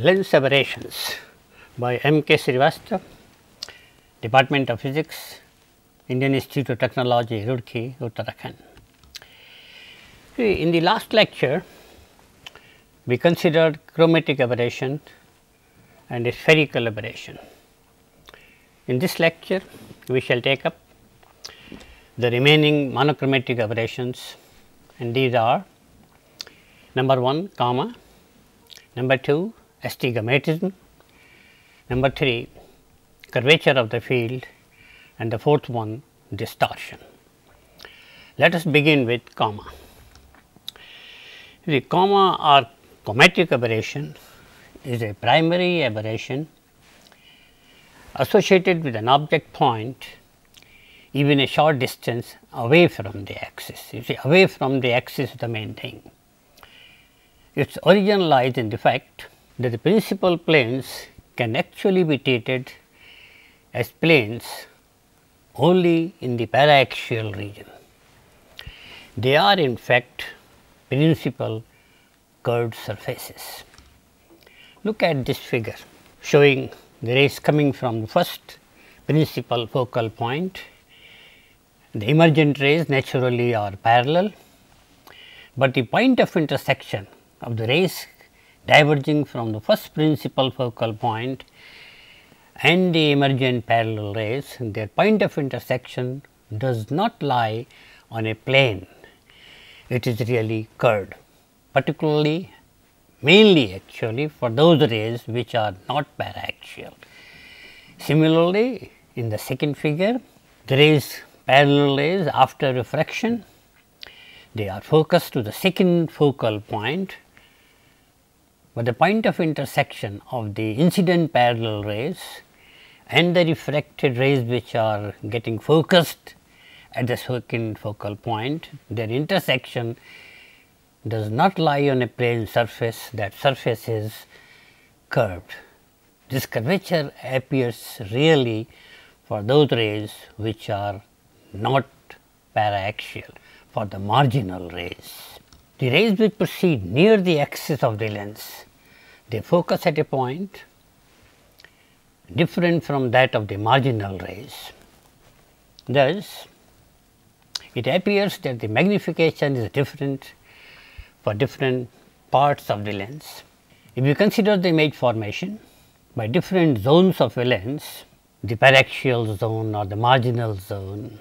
Lens aberrations by M.K. Srivastava, Department of Physics, Indian Institute of Technology, Roorkee, Uttarakhand. In the last lecture, we considered chromatic aberration and a spherical aberration. In this lecture, we shall take up the remaining monochromatic aberrations, and these are number 1 gamma, number 2 astigmatism, number 3 curvature of the field, and the fourth one distortion. Let us begin with gamma. The gamma or chromatic aberration is a primary aberration associated with an object point even a short distance away from the axis. You see, away from the axis is the main thing. Its origin lies in the fact that the principal planes can actually be treated as planes only in the paraxial region. They are in fact principal curved surfaces. Look at this figure showing the rays coming from the first principal focal point. The emergent rays naturally are parallel, but the point of intersection of the rays diverging from the first principal focal point and the emergent parallel rays, their point of intersection does not lie on a plane. It is really curved, particularly mainly actually for those rays which are not paraxial. Similarly, in the second figure, the rays parallel rays after refraction, they are focused to the second focal point, but the point of intersection of the incident parallel rays and the refracted rays which are getting focused at the second focal point, their intersection does not lie on a plane surface, that surface is curved. This curvature appears really for those rays which are not paraxial, for the marginal rays. The rays which proceed near the axis of the lens, they focus at a point different from that of the marginal rays. Thus, it appears that the magnification is different for different parts of the lens. If you consider the image formation by different zones of a lens, the paraxial zone or the marginal zone,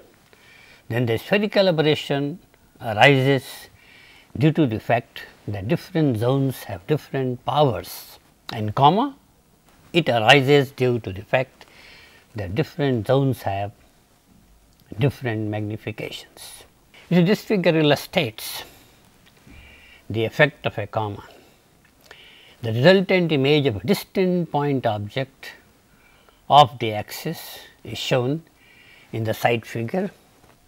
then the spherical aberration arises due to the fact that different zones have different powers, and gamma, it arises due to the fact that different zones have different magnifications. You see, this figure illustrates the effect of a gamma. The resultant image of a distant point object of the axis is shown in the side figure.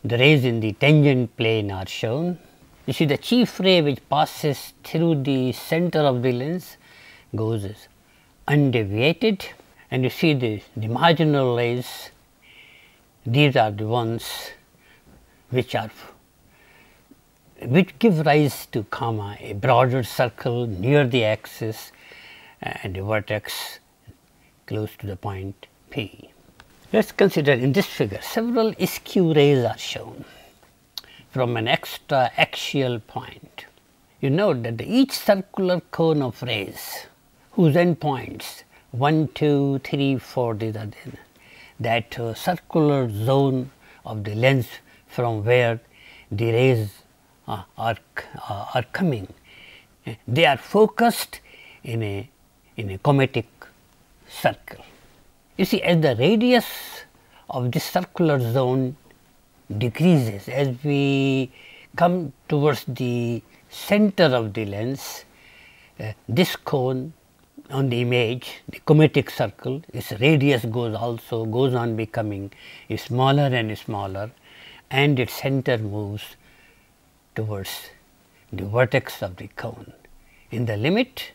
The rays in the tangent plane are shown. You see, the chief ray which passes through the center of the lens goes undeviated, and you see the marginal rays, these are the ones which give rise to gamma, a broader circle near the axis and a vertex close to the point P. Let us consider in this figure several askew rays are shown from an extra axial point. You note that each circular cone of rays whose endpoints 1, 2, 3, 4, these are that circular zone of the lens from where the rays are coming. They are focused in a chromatic circle. You see, as the radius of this circular zone decreases, as we come towards the center of the lens, this cone on the image, the chromatic circle, its radius goes on becoming smaller and smaller, and its center moves towards the vertex of the cone. In the limit,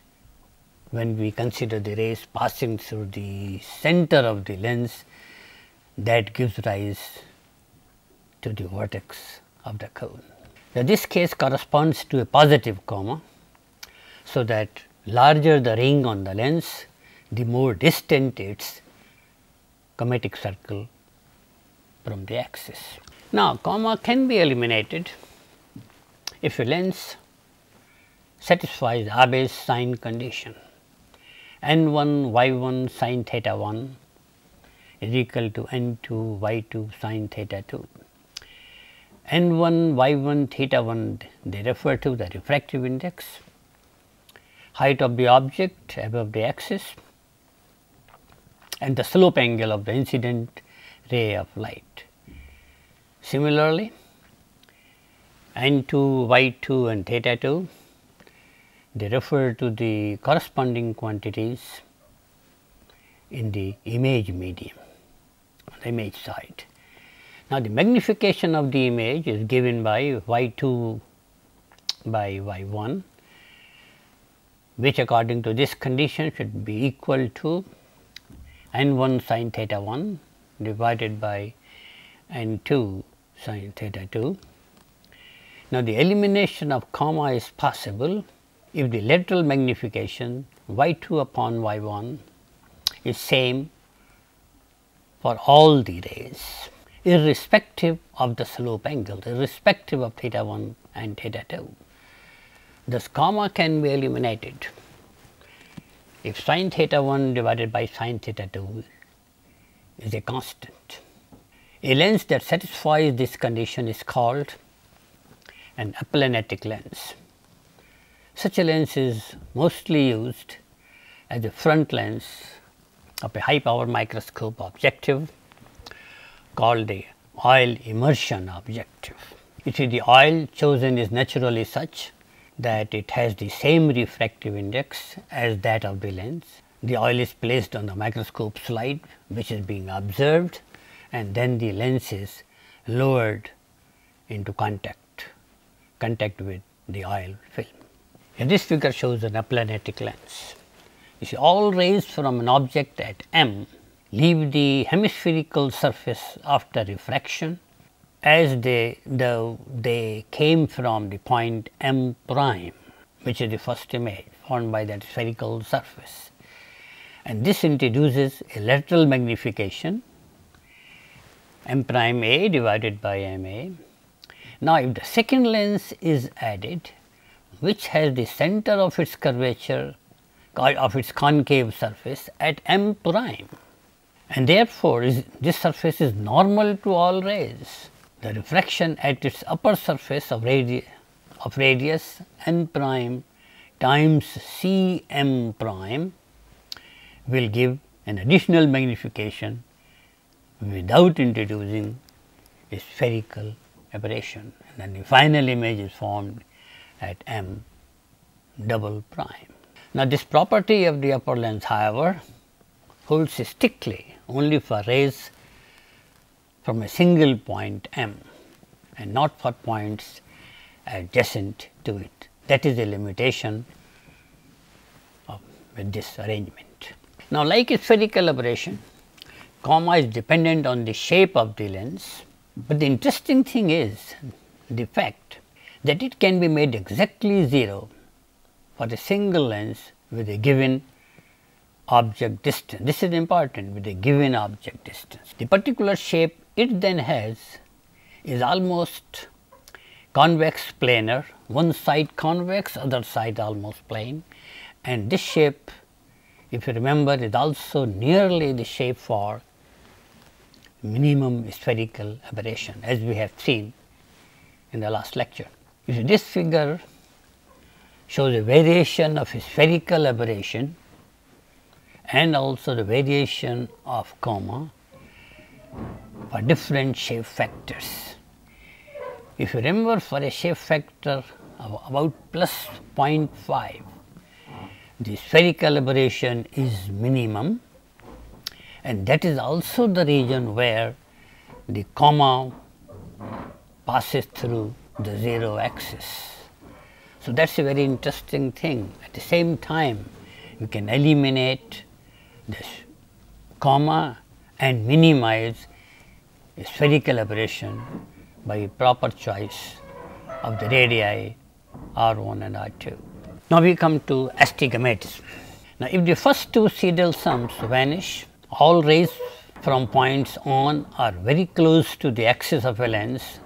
when we consider the rays passing through the center of the lens, that gives rise to the vertex of the cone. Now, this case corresponds to a positive gamma, so that larger the ring on the lens, the more distant its chromatic circle from the axis. Now, comma can be eliminated if a lens satisfies Abbe's sign condition. N1 y1 sin theta 1 is equal to N2 y2 sin theta 2. N1 y1 theta 1, they refer to the refractive index, height of the object above the axis, and the slope angle of the incident ray of light. Similarly, N2 y2 and theta 2, they refer to the corresponding quantities in the image medium, on the image side. Now, the magnification of the image is given by y2 by y1, which according to this condition should be equal to N1 sin theta 1 divided by N2 sin theta 2. Now, the elimination of comma is possible if the lateral magnification y2 upon y1 is same for all the rays, irrespective of the slope angle, irrespective of theta 1 and theta 2. Thus, comma can be eliminated if sin theta 1 divided by sin theta 2 is a constant. A lens that satisfies this condition is called an aplanatic lens. Such a lens is mostly used as a front lens of a high power microscope objective called the oil immersion objective. You see, the oil chosen is naturally such that it has the same refractive index as that of the lens. The oil is placed on the microscope slide, which is being observed, and then the lens is lowered into contact with the oil film. And this figure shows an aplanatic lens. You see, all rays from an object at M leave the hemispherical surface after refraction as they came from the point M prime, which is the first image formed by that spherical surface. And this introduces a lateral magnification M prime A divided by M A. Now, if the second lens is added, which has the center of its curvature of its concave surface at M prime, and therefore, this surface is normal to all rays. The refraction at its upper surface of radius n prime times C m prime will give an additional magnification without introducing a spherical aberration, and then the final image is formed at M double prime. Now, this property of the upper lens, however, holds strictly only for rays from a single point M and not for points adjacent to it. That is a limitation with this arrangement. Now, like a spherical aberration, comma is dependent on the shape of the lens, but the interesting thing is the fact that it can be made exactly 0 for a single lens with a given object distance. This is important, with a given object distance. The particular shape it then has is almost convex planar, one side convex, other side almost plane, and this shape, if you remember, is also nearly the shape for minimum spherical aberration, as we have seen in the last lecture. You see, this figure shows a variation of a spherical aberration and also the variation of comma for different shape factors. If you remember, for a shape factor of about plus 0.5, the spherical aberration is minimum, and that is also the region where the comma passes through the 0 axis. So, that is a very interesting thing. At the same time, we can eliminate this comma and minimize a spherical aberration by a proper choice of the radii R1 and R2. Now, we come to astigmatism. Now, if the first two serial sums vanish, all rays from points on or very close to the axis of a lens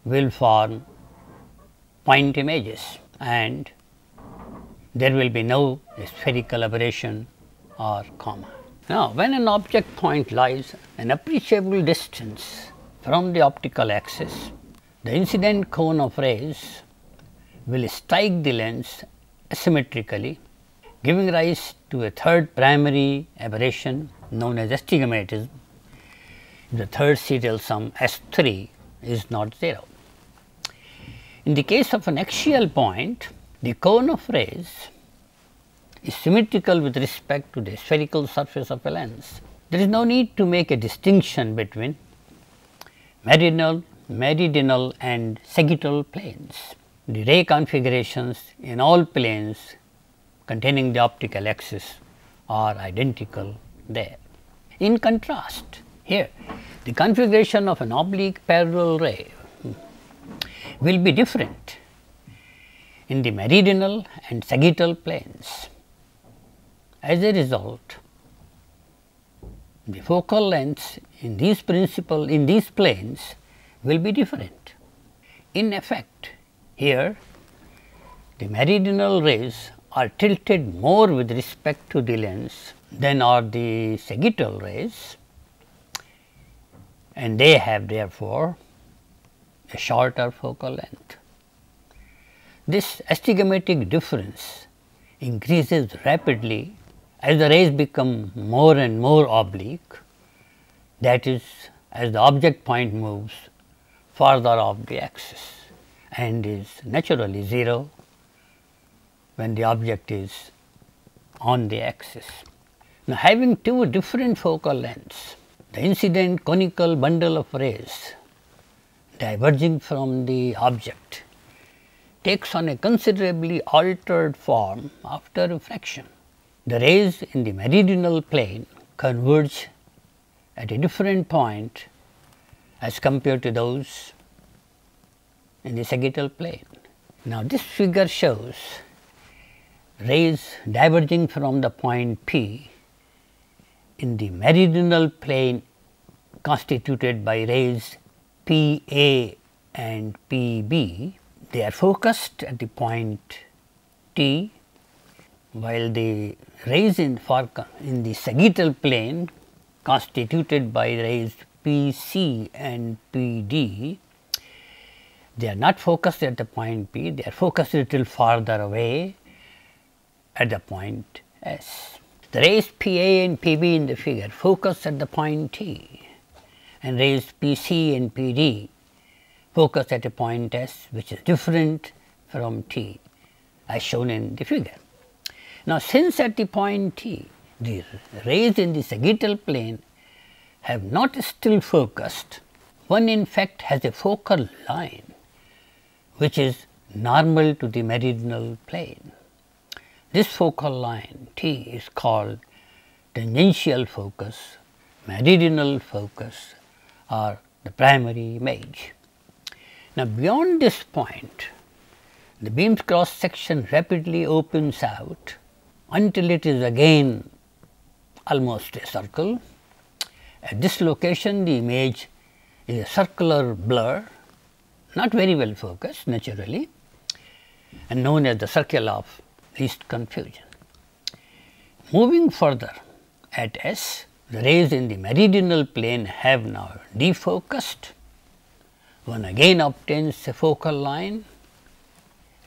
will form point images, and there will be no spherical aberration or comma. Now, when an object point lies an appreciable distance from the optical axis, the incident cone of rays will strike the lens asymmetrically, giving rise to a third primary aberration known as astigmatism. The third serial sum S3 is not 0. In the case of an axial point, the cone of rays is symmetrical with respect to the spherical surface of a lens. There is no need to make a distinction between meridional and sagittal planes. The ray configurations in all planes containing the optical axis are identical there. In contrast, here the configuration of an oblique parallel ray will be different in the meridional and sagittal planes. As a result, the focal lengths in these planes will be different. In effect, here the meridional rays are tilted more with respect to the lens than are the sagittal rays, and they have therefore a shorter focal length. This astigmatic difference increases rapidly as the rays become more and more oblique, that is, as the object point moves farther off the axis, and is naturally 0 when the object is on the axis. Now, having two different focal lengths, the incident conical bundle of rays diverging from the object takes on a considerably altered form after refraction. The rays in the meridional plane converge at a different point as compared to those in the sagittal plane. Now, this figure shows rays diverging from the point P in the meridional plane constituted by rays P A and P B. They are focused at the point T, while the rays in the sagittal plane constituted by rays P C and P D, they are not focused at the point P, they are focused a little farther away at the point S. The rays P A and P B in the figure focus at the point T, and rays P C and P D focus at a point S, which is different from T as shown in the figure. Now, since at the point T the rays in the sagittal plane have not still focused, one in fact has a focal line which is normal to the meridional plane. This focal line T is called tangential focus, meridional focus, or the primary image. Now, beyond this point, the beam's cross section rapidly opens out until it is again almost a circle. At this location, the image is a circular blur, not very well focused naturally, and known as the circle of least confusion. Moving further, at S, the rays in the meridional plane have now defocused. One again obtains a focal line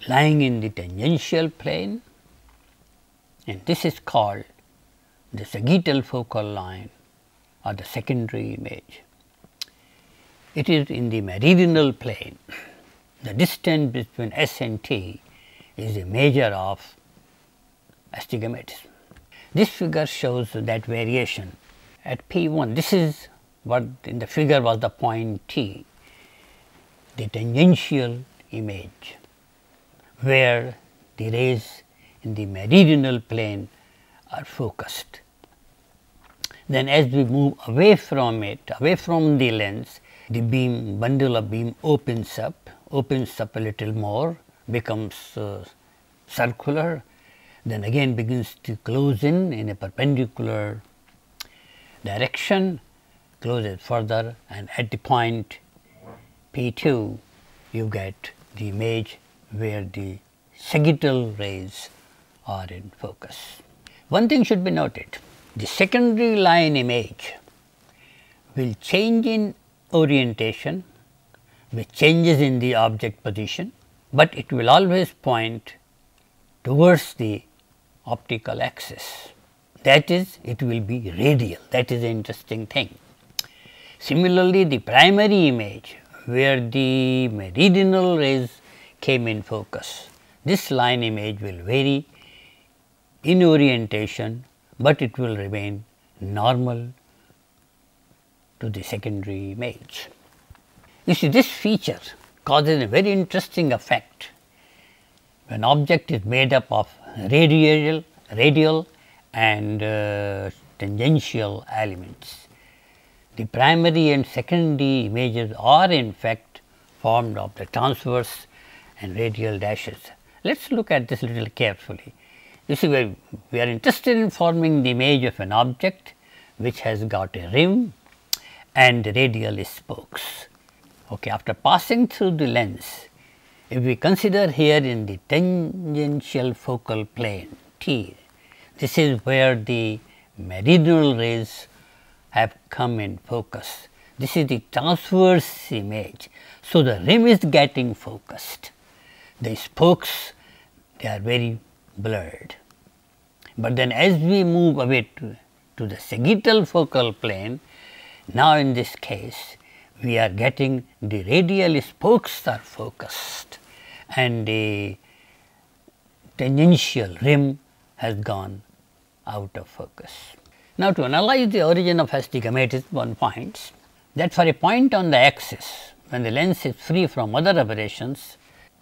lying in the tangential plane, and this is called the sagittal focal line or the secondary image. It is in the meridional plane. The distance between S and T is a measure of astigmatism. This figure shows that variation at P1. This is what in the figure was the point T, the tangential image, where the rays in the meridional plane are focused. Then as we move away from it, away from the lens, the bundle of beam opens up a little more, becomes circular, then again begins to close in a perpendicular direction, closes further, and at the point P2 you get the image where the sagittal rays are in focus. One thing should be noted, the secondary line image will change in orientation with changes in the object position, but it will always point towards the optical axis. That is, it will be radial. That is the interesting thing. Similarly, the primary image where the meridional rays came in focus, this line image will vary in orientation, but it will remain normal to the secondary image. You see, this feature causes a very interesting effect when object is made up of radial and tangential elements. The primary and secondary images are in fact formed of the transverse and radial dashes. Let us look at this little carefully. You see, we are interested in forming the image of an object which has got a rim and radial spokes. Okay, after passing through the lens, if we consider here in the tangential focal plane T, this is where the meridional rays have come in focus. This is the transverse image. So, the rim is getting focused, the spokes, they are very blurred. But then as we move away to the sagittal focal plane, now in this case we are getting the radial spokes are focused and the tangential rim has gone out of focus. Now, to analyze the origin of astigmatism, one finds that for a point on the axis, when the lens is free from other aberrations,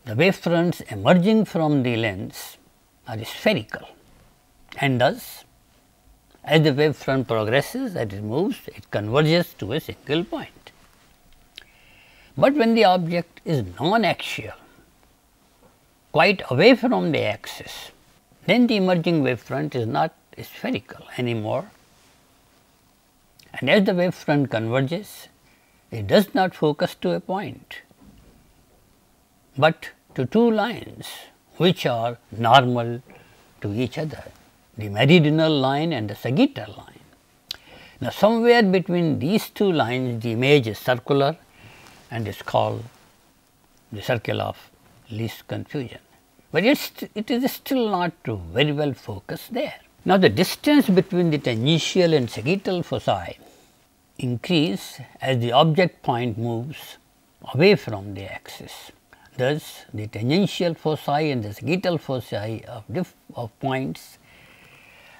the wave fronts emerging from the lens are spherical, and thus as the wave front progresses, as it moves, it converges to a single point. But when the object is non-axial, quite away from the axis, then the emerging wave front is not spherical anymore, and as the wave front converges, it does not focus to a point, but to two lines which are normal to each other, the meridional line and the sagittal line. Now, somewhere between these two lines the image is circular and is called the circle of least confusion, but it is still not very well focused there. Now, the distance between the tangential and sagittal foci increase as the object point moves away from the axis. Thus, the tangential foci and the sagittal foci of points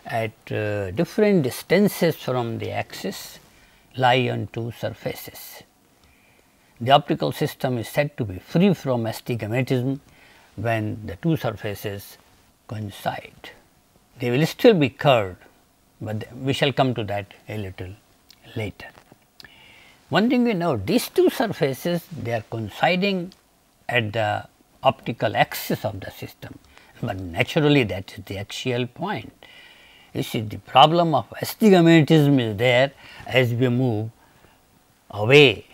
at different distances from the axis lie on two surfaces. The optical system is said to be free from astigmatism when the two surfaces coincide. They will still be curved, but we shall come to that a little later. One thing we know, these two surfaces, they are coinciding at the optical axis of the system, but naturally that is the axial point. You see, the problem of astigmatism is there as we move away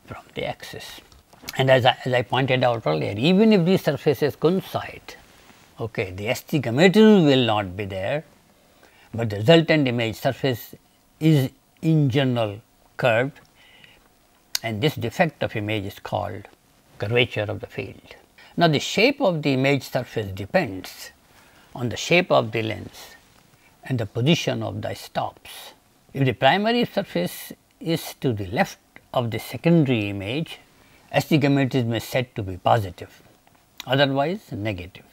from the axis. And as I pointed out earlier, even if these surfaces coincide, okay, the astigmatism will not be there, but the resultant image surface is in general curved, and this defect of image is called curvature of the field. Now, the shape of the image surface depends on the shape of the lens and the position of the stops. If the primary surface is to the left of the secondary image, astigmatism is said to be positive, otherwise negative.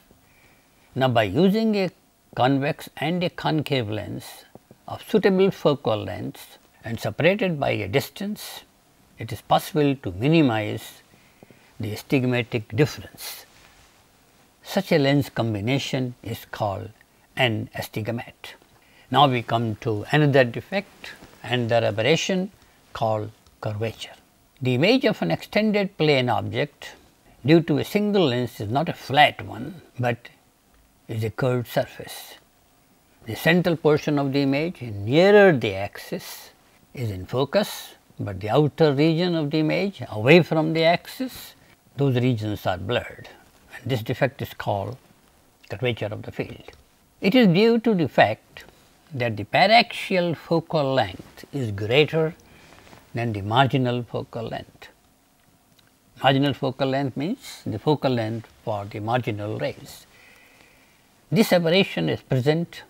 Now, by using a convex and a concave lens of suitable focal length and separated by a distance, it is possible to minimize the astigmatic difference. Such a lens combination is called an astigmat. Now, we come to another defect and the aberration called curvature. The image of an extended plane object due to a single lens is not a flat one, but is a curved surface. The central portion of the image nearer the axis is in focus, but the outer region of the image away from the axis, those regions are blurred, and this defect is called curvature of the field. It is due to the fact that the paraxial focal length is greater than the marginal focal length. Marginal focal length means the focal length for the marginal rays. This aberration is present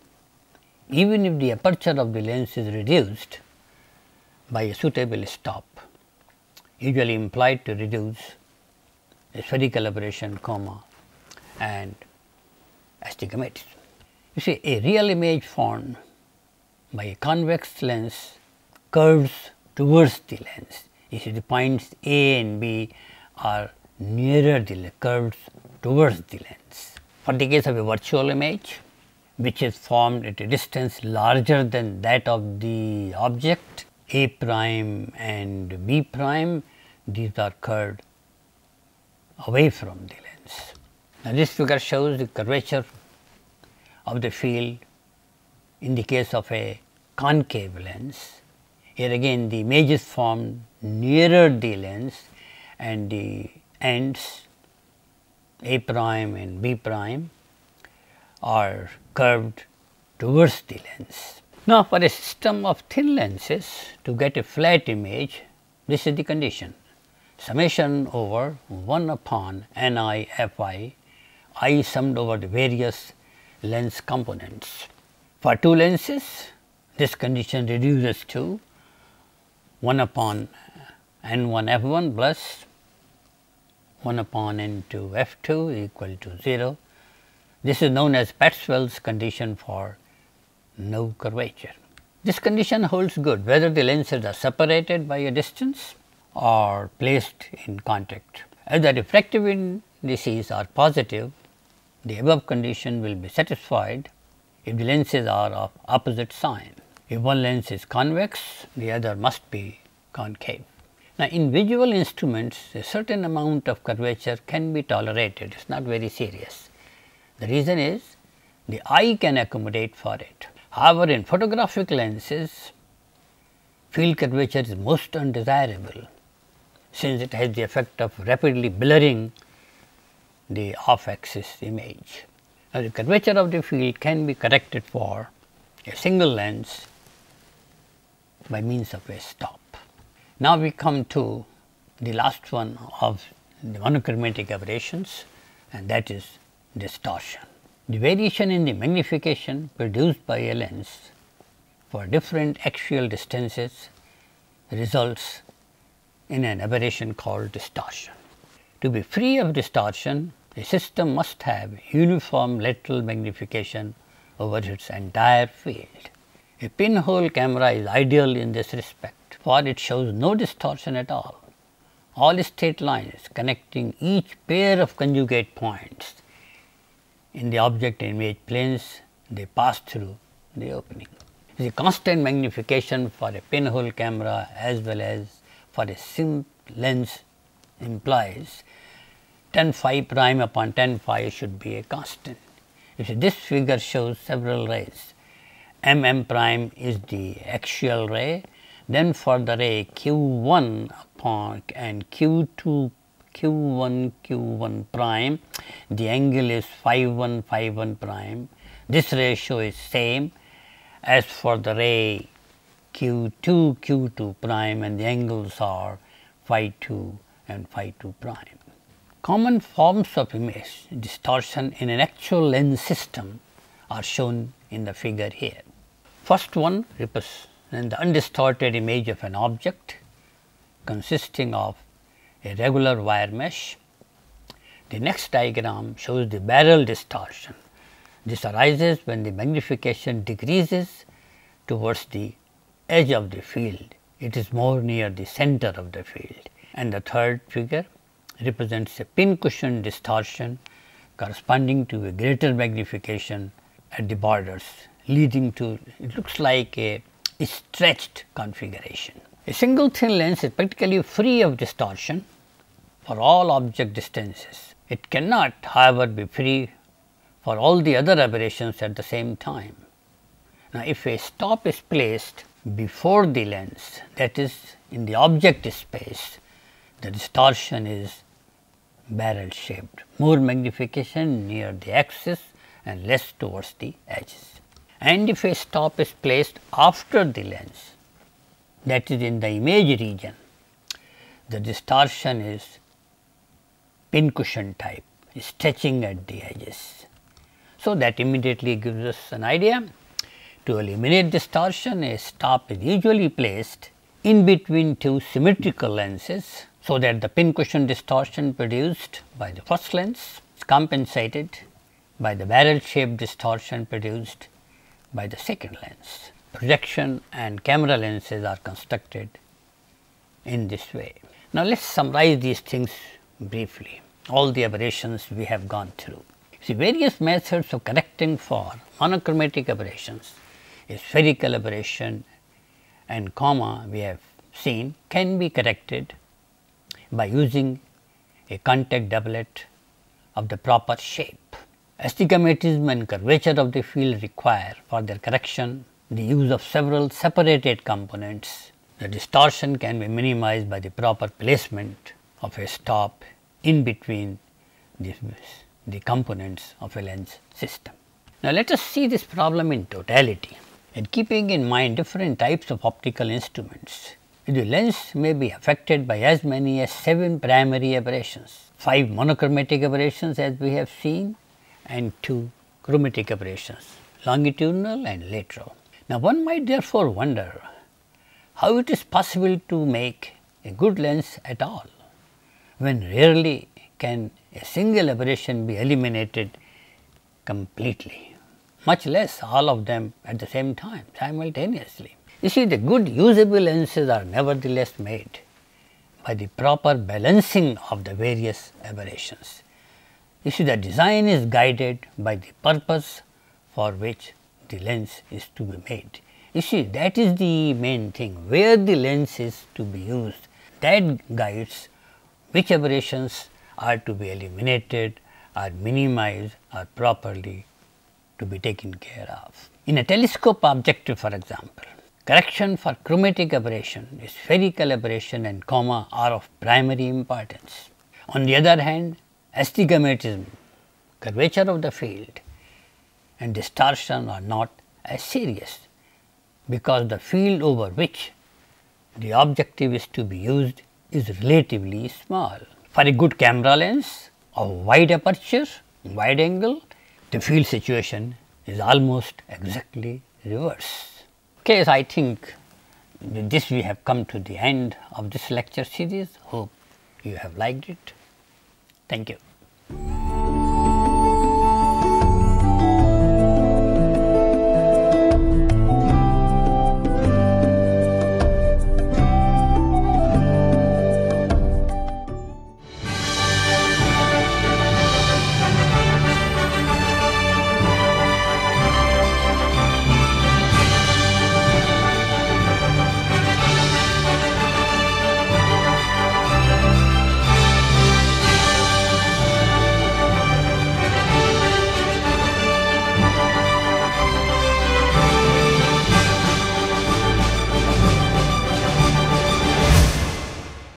even if the aperture of the lens is reduced by a suitable stop, usually implied to reduce a spherical aberration, and astigmatism. You see, a real image formed by a convex lens curves towards the lens. You see, the points A and B are nearer the curves towards the lens. For the case of a virtual image, which is formed at a distance larger than that of the object, A prime and B prime, these are curved away from the lens. Now, this figure shows the curvature of the field in the case of a concave lens. Here again the image is formed nearer the lens and the ends A prime and B prime are curved towards the lens. Now, for a system of thin lenses to get a flat image, this is the condition: summation over 1 upon Ni Fi, I summed over the various lens components. For two lenses, this condition reduces to 1 upon N1 F1 plus 1 upon N2 F2 equal to 0. This is known as Maxwell's condition for no curvature. This condition holds good whether the lenses are separated by a distance or placed in contact. As the refractive indices are positive, the above condition will be satisfied if the lenses are of opposite sign. If one lens is convex, the other must be concave. Now, in visual instruments, a certain amount of curvature can be tolerated. It is not very serious. The reason is the eye can accommodate for it. However, in photographic lenses, field curvature is most undesirable, since it has the effect of rapidly blurring the off axis image. Now, the curvature of the field can be corrected for a single lens by means of a stop. Now, we come to the last one of the monochromatic aberrations, and that is distortion. The variation in the magnification produced by a lens for different axial distances results in an aberration called distortion. To be free of distortion, a system must have uniform lateral magnification over its entire field. A pinhole camera is ideal in this respect, for it shows no distortion at all. All straight lines connecting each pair of conjugate points in the object and image planes, they pass through the opening. The constant magnification for a pinhole camera as well as for a simple lens implies 10 phi prime upon 10 phi should be a constant. You see, this figure shows several rays. M prime is the axial ray, then for the ray Q1 upon and Q2 Q1 prime, the angle is phi 1 prime. This ratio is same as for the ray Q2 prime, and the angles are phi 2 and phi 2 prime. Common forms of image distortion in an actual lens system are shown in the figure here. First one represents the undistorted image of an object consisting of a regular wire mesh. The next diagram shows the barrel distortion. This arises when the magnification decreases towards the edge of the field. It is more near the center of the field. And the third figure represents a pincushion distortion corresponding to a greater magnification at the borders, leading to, it looks like a stretched configuration. A single thin lens is practically free of distortion for all object distances. It cannot, however, be free for all the other aberrations at the same time. Now, if a stop is placed before the lens, that is in the object space, the distortion is barrel shaped, more magnification near the axis and less towards the edges. And if a stop is placed after the lens, that is in the image region, the distortion is pincushion type, stretching at the edges. So, that immediately gives us an idea. To eliminate distortion, a stop is usually placed in between two symmetrical lenses, so that the pincushion distortion produced by the first lens is compensated by the barrel shaped distortion produced by the second lens. Projection and camera lenses are constructed in this way. Now, let us summarize these things briefly, all the aberrations we have gone through. See, various methods of correcting for monochromatic aberrations, a spherical aberration and coma we have seen can be corrected by using a contact doublet of the proper shape. Astigmatism and curvature of the field require for their correction the use of several separated components. The distortion can be minimized by the proper placement of a stop in between the components of a lens system. Now, let us see this problem in totality, and keeping in mind different types of optical instruments. The lens may be affected by as many as 7 primary aberrations, 5 monochromatic aberrations as we have seen, and 2 chromatic aberrations, longitudinal and lateral. Now, one might therefore wonder how it is possible to make a good lens at all, when rarely can a single aberration be eliminated completely, much less all of them at the same time simultaneously. You see, the good usable lenses are nevertheless made by the proper balancing of the various aberrations. You see, the design is guided by the purpose for which the lens is to be made. You see, that is the main thing, where the lens is to be used, that guides which aberrations are to be eliminated or minimized or properly to be taken care of. In a telescope objective, for example, correction for chromatic aberration, spherical aberration and coma are of primary importance. On the other hand, astigmatism, curvature of the field and distortion are not as serious, because the field over which the objective is to be used is relatively small. For a good camera lens of wide aperture, wide angle, the field situation is almost exactly reverse. Okay, so I think with this we have come to the end of this lecture series. Hope you have liked it. Thank you.